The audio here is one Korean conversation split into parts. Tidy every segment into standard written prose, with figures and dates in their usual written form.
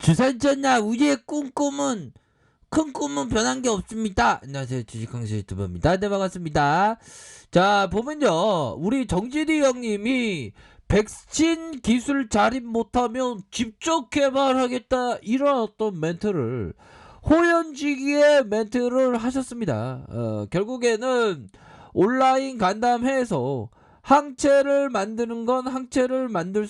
주산전나 우리의 큰 꿈은 변한 게 없습니다. 안녕하세요, 주식강사 유튜버입니다. 네, 반갑습니다. 자, 보면요, 우리 정진이 형님이 백신 기술 자립 못하면 직접 개발하겠다, 이런 어떤 멘트를, 호연지기의 멘트를 하셨습니다. 결국에는 온라인 간담회에서 항원을 만들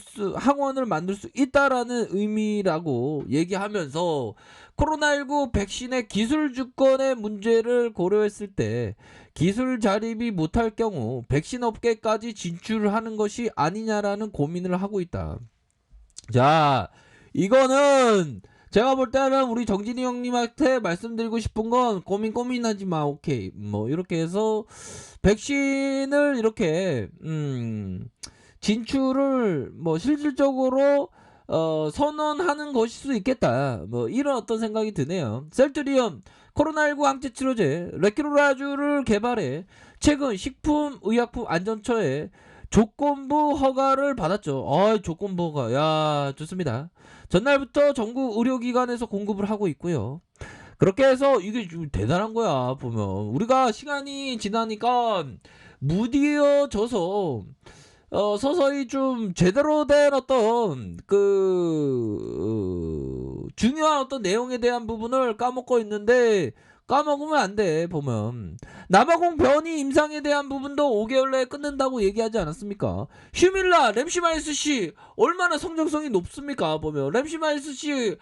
수 있다라는 의미라고 얘기하면서 코로나19 백신의 기술 주권의 문제를 고려했을 때 기술 자립이 못할 경우 백신 업계까지 진출하는 것이 아니냐라는 고민을 하고 있다. 자, 이거는 제가 볼 때는 우리 정진이 형님한테 말씀드리고 싶은 건 고민하지 마. 오케이. 뭐 이렇게 해서 백신을 이렇게 진출을 뭐 실질적으로 선언하는 것일 수 있겠다. 뭐 이런 어떤 생각이 드네요. 셀트리온 코로나19 항체 치료제 레키로라주를 개발해 최근 식품의약품안전처에 조건부 허가를 받았죠. 조건부 허가. 야, 좋습니다. 전날부터 전국 의료기관에서 공급을 하고 있고요. 그렇게 해서 이게 좀 대단한 거야, 보면. 우리가 시간이 지나니까 무디어져서 서서히 좀 제대로 된 어떤 중요한 어떤 내용에 대한 부분을 까먹고 있는데, 까먹으면 안 돼. 보면 남아공 변이 임상에 대한 부분도 5개월 내에 끝낸다고 얘기하지 않았습니까? 휴밀라 램시마이스 씨 얼마나 성장성이 높습니까? 보면 램시마이스 씨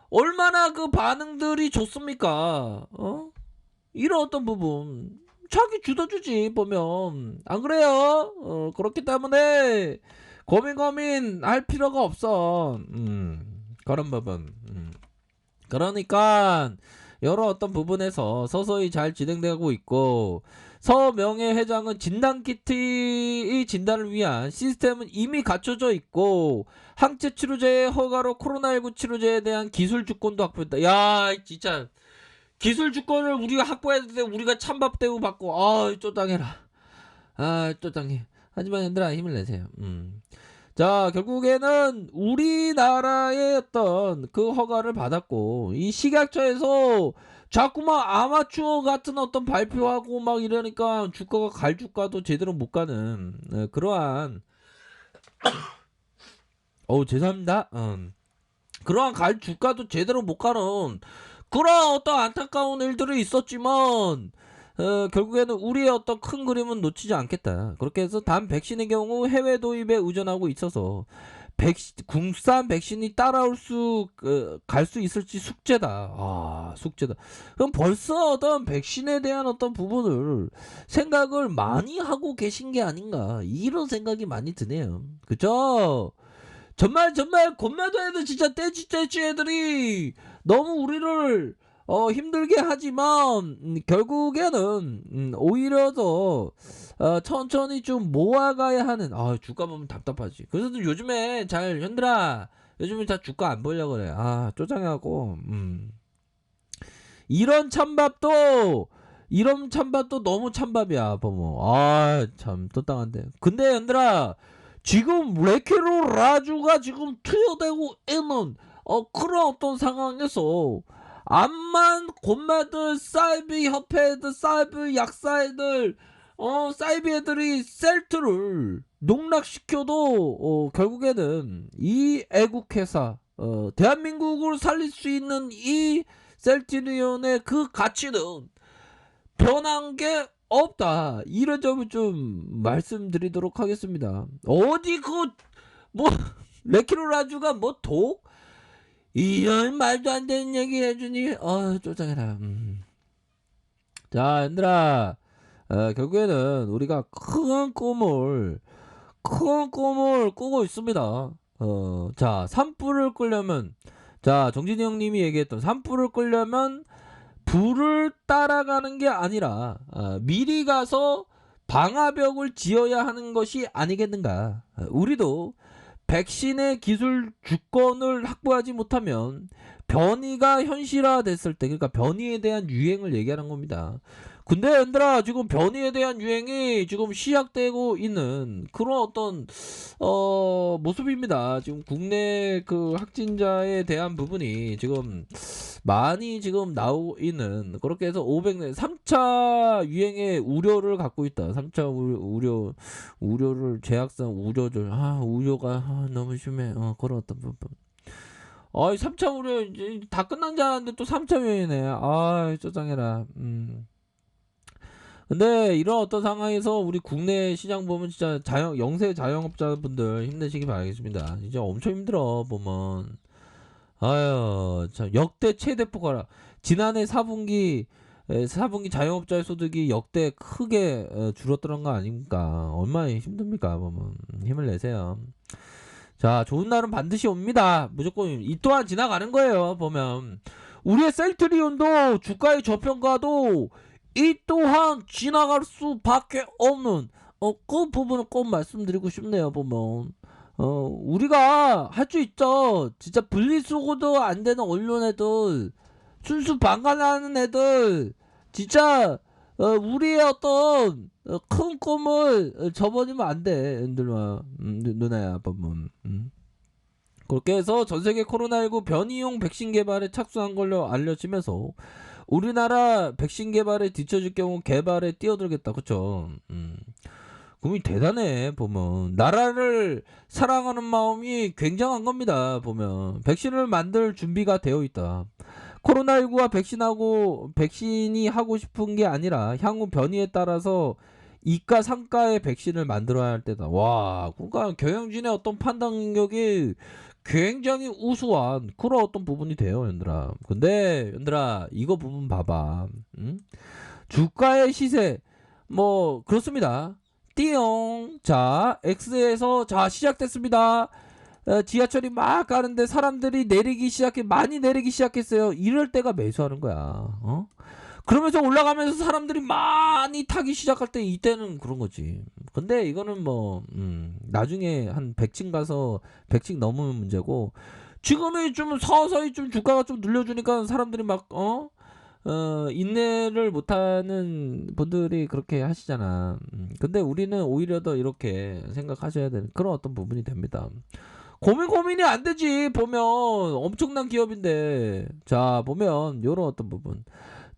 얼마나 그 반응들이 좋습니까? 이런 어떤 부분 자기 주도주지. 보면 안 그래요? 그렇기 때문에 고민 할 필요가 없어. 그런 부분. 그러니까 여러 어떤 부분에서 서서히 잘 진행되고 있고, 서명예 회장은 진단키트의 진단을 위한 시스템은 이미 갖춰져 있고 항체 치료제의 허가로 코로나19 치료제에 대한 기술 주권도 확보했다. 야, 진짜 기술 주권을 우리가 확보해야 돼. 우리가 찬밥 대우 받고 쪼땅해라. 쪼땅해. 하지만 얘들아, 힘을 내세요. 자, 결국에는 우리나라의 어떤 그 허가를 받았고, 이 식약처에서 자꾸만 아마추어 같은 어떤 발표하고 막 이러니까 주가가 갈 주가도 제대로 못 가는 그러한 죄송합니다. 그러한 갈 주가도 제대로 못 가는 그런 어떤 안타까운 일들이 있었지만, 결국에는 우리의 어떤 큰 그림은 놓치지 않겠다. 그렇게 해서 단 백신의 경우 해외 도입에 의존하고 있어서 국산 백신이 따라올 갈 수 있을지 숙제다. 숙제다. 그럼 벌써 어떤 백신에 대한 어떤 부분을 생각을 많이 하고 계신 게 아닌가, 이런 생각이 많이 드네요. 그죠? 정말 겁나도 해도 진짜 떼찌 애들이 너무 우리를 힘들게 하지만 결국에는 오히려 더 천천히 좀 모아가야 하는. 주가 보면 답답하지. 그래서 요즘에 현들아, 요즘에 다 주가 안 보려고 그래. 쪼장하고 이런 찬밥도 너무 찬밥이야, 보면. 참 또땅한데. 근데 현들아, 지금 레키로 라주가 지금 투여되고 있는 그런 어떤 상황에서 암만 곰마들 사이비 협회들, 사이비 약사애들, 사이비 애들이 셀트를 농락시켜도 결국에는 이 애국회사, 대한민국을 살릴 수 있는 이 셀트리온의 그 가치는 변한 게 없다. 이런 점을 좀 말씀드리도록 하겠습니다. 어디 뭐 레키로라주가 뭐 독? 이런 말도 안 되는 얘기 해주니 쪼장해라. 자, 얘들아, 결국에는 우리가 큰 꿈을 꾸고 있습니다. 자, 산불을 끄려면, 자, 정진이 형님이 얘기했던 산불을 끄려면 불을 따라가는 게 아니라 미리 가서 방화벽을 지어야 하는 것이 아니겠는가. 우리도 백신의 기술 주권을 확보하지 못하면 변이가 현실화됐을 때, 그러니까 변이에 대한 유행을 얘기하는 겁니다. 근데 얘들아 지금 변이에 대한 유행이 지금 시작되고 있는 그런 어떤 모습입니다. 지금 국내 그 확진자에 대한 부분이 지금 많이 지금 나오고 있는 그렇게 해서 500네 3차 유행의 우려를 갖고 있다. 3차 우려를 제약상 우려를 우려가 너무 심해. 그런 어떤 부분. 3차 우려 이제 다 끝난 줄 알았는데 또 3차 유행이네. 쪼장해라. 근데 이런 어떤 상황에서 우리 국내 시장 보면 진짜 영세 자영업자분들 힘내시기 바라겠습니다. 진짜 엄청 힘들어 보면. 아유, 참 역대 최대 폭가라. 지난해 4분기 자영업자의 소득이 역대 크게 줄었던 거 아닙니까? 얼마나 힘듭니까? 보면 힘을 내세요. 자, 좋은 날은 반드시 옵니다. 무조건 이 또한 지나가는 거예요. 보면 우리의 셀트리온도 주가의 저평가도 이 또한 지나갈 수밖에 없는 그 부분을 꼭 말씀드리고 싶네요. 보면 우리가 할 수 있죠. 진짜 분리수거도 안 되는 언론 애들, 순수 방관하는 애들, 진짜 우리의 어떤 큰 꿈을 저버리면 안 돼, 얘들아. 누나야, 보면. 그렇게 해서 전 세계 코로나19 변이용 백신 개발에 착수한 걸로 알려지면서 우리나라 백신 개발에 뒤처질 경우 개발에 뛰어들겠다. 그쵸? 그분이 대단해. 보면 나라를 사랑하는 마음이 굉장한 겁니다. 보면 백신을 만들 준비가 되어 있다. 코로나19와 백신이 하고 싶은 게 아니라 향후 변이에 따라서 이가 상가의 백신을 만들어야 할 때다. 와, 그러니까 경영진의 어떤 판단 능력이 굉장히 우수한 그런 어떤 부분이 돼요, 얘들아. 근데 얘들아 이거 부분 봐봐. 주가의 시세 뭐 그렇습니다. 띠용. 자, X에서 자 시작됐습니다. 지하철이 막 가는데 사람들이 많이 내리기 시작했어요. 이럴 때가 매수하는 거야. 그러면서 올라가면서 사람들이 많이 타기 시작할 때 이때는 그런 거지. 근데 이거는 뭐 나중에 한 100층 가서 100층 넘으면 문제고, 지금이 좀 서서히 좀 주가가 좀 눌려주니까 사람들이 막 인내를 못하는 분들이 그렇게 하시잖아. 근데 우리는 오히려 더 이렇게 생각하셔야 되는 그런 어떤 부분이 됩니다. 고민이 안 되지. 보면 엄청난 기업인데, 자 보면 요런 어떤 부분,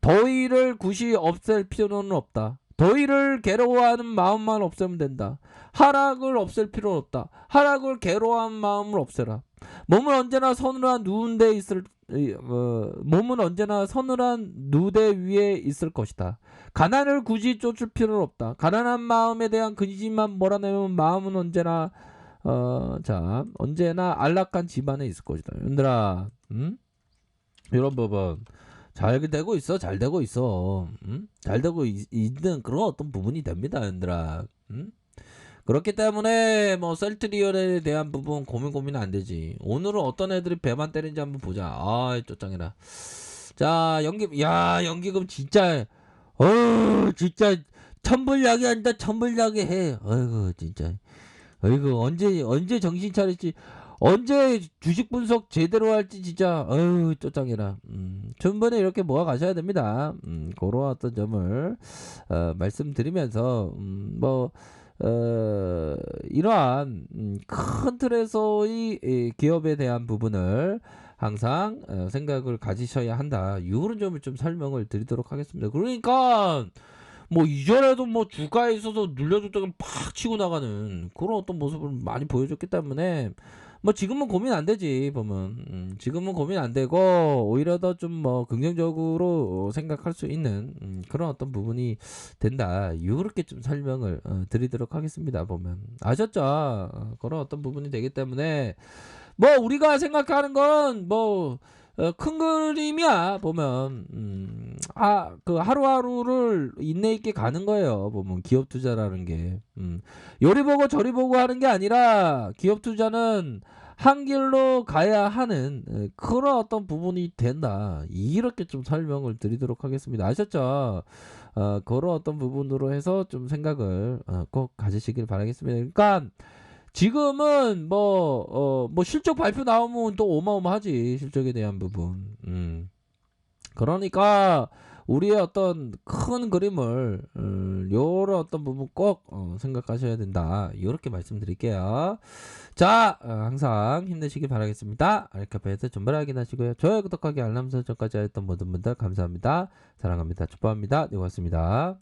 더위를 굳이 없앨 필요는 없다. 더위를 괴로워하는 마음만 없애면 된다. 하락을 없앨 필요는 없다. 하락을 괴로워하는 마음을 없애라. 몸은 언제나 서늘한 누대 위에 있을 것이다. 가난을 굳이 쫓을 필요는 없다. 가난한 마음에 대한 근심만 몰아내면 마음은 언제나 안락한 집안에 있을 것이다. 얘들아, 이런 부분 잘 되고 있어. 잘 되고 있어. 잘 되고 있는 그런 어떤 부분이 됩니다, 얘들아. 그렇기 때문에 뭐 셀트리온에 대한 부분 고민은 안 되지. 오늘은 어떤 애들이 배만 때리는지 한번 보자. 쪼짱이라. 자, 연기금 진짜 진짜 천불야기 한다. 천불야기 해. 아이고 진짜. 아이고 언제 정신 차릴지, 언제 주식 분석 제대로 할지 진짜 쪼짱이라. 전번에 이렇게 모아 가셔야 됩니다. 그런 어떤 점을 말씀드리면서 이러한 큰 틀에서의 기업에 대한 부분을 항상 생각을 가지셔야 한다. 이런 점을 좀 설명을 드리도록 하겠습니다. 그러니까 뭐 이전에도 뭐 주가에 있어서 눌려줬다가 팍 치고 나가는 그런 어떤 모습을 많이 보여줬기 때문에 뭐 지금은 고민 안 되지. 보면 지금은 고민 안 되고 오히려 더 좀 뭐 긍정적으로 생각할 수 있는 그런 어떤 부분이 된다. 이렇게 좀 설명을 드리도록 하겠습니다. 보면 아셨죠? 그런 어떤 부분이 되기 때문에 뭐 우리가 생각하는 건 뭐 큰 그림이야. 보면 그 하루하루를 인내 있게 가는 거예요. 보면 기업 투자라는 게 요리 보고 저리 보고 하는 게 아니라 기업 투자는 한 길로 가야 하는 그런 어떤 부분이 된다. 이렇게 좀 설명을 드리도록 하겠습니다. 아셨죠? 그런 어떤 부분으로 해서 좀 생각을 꼭 가지시길 바라겠습니다. 그러니까 지금은 뭐 실적 발표 나오면 또 어마어마하지. 실적에 대한 부분. 그러니까 우리의 어떤 큰 그림을 요런 어떤 부분 꼭 생각하셔야 된다. 요렇게 말씀드릴게요. 자, 항상 힘내시길 바라겠습니다. 알카페에서 전발 확인하시고요. 좋아요, 구독하기, 알람 설정까지 하였던 모든 분들 감사합니다. 사랑합니다. 축복합니다. 네, 고맙습니다.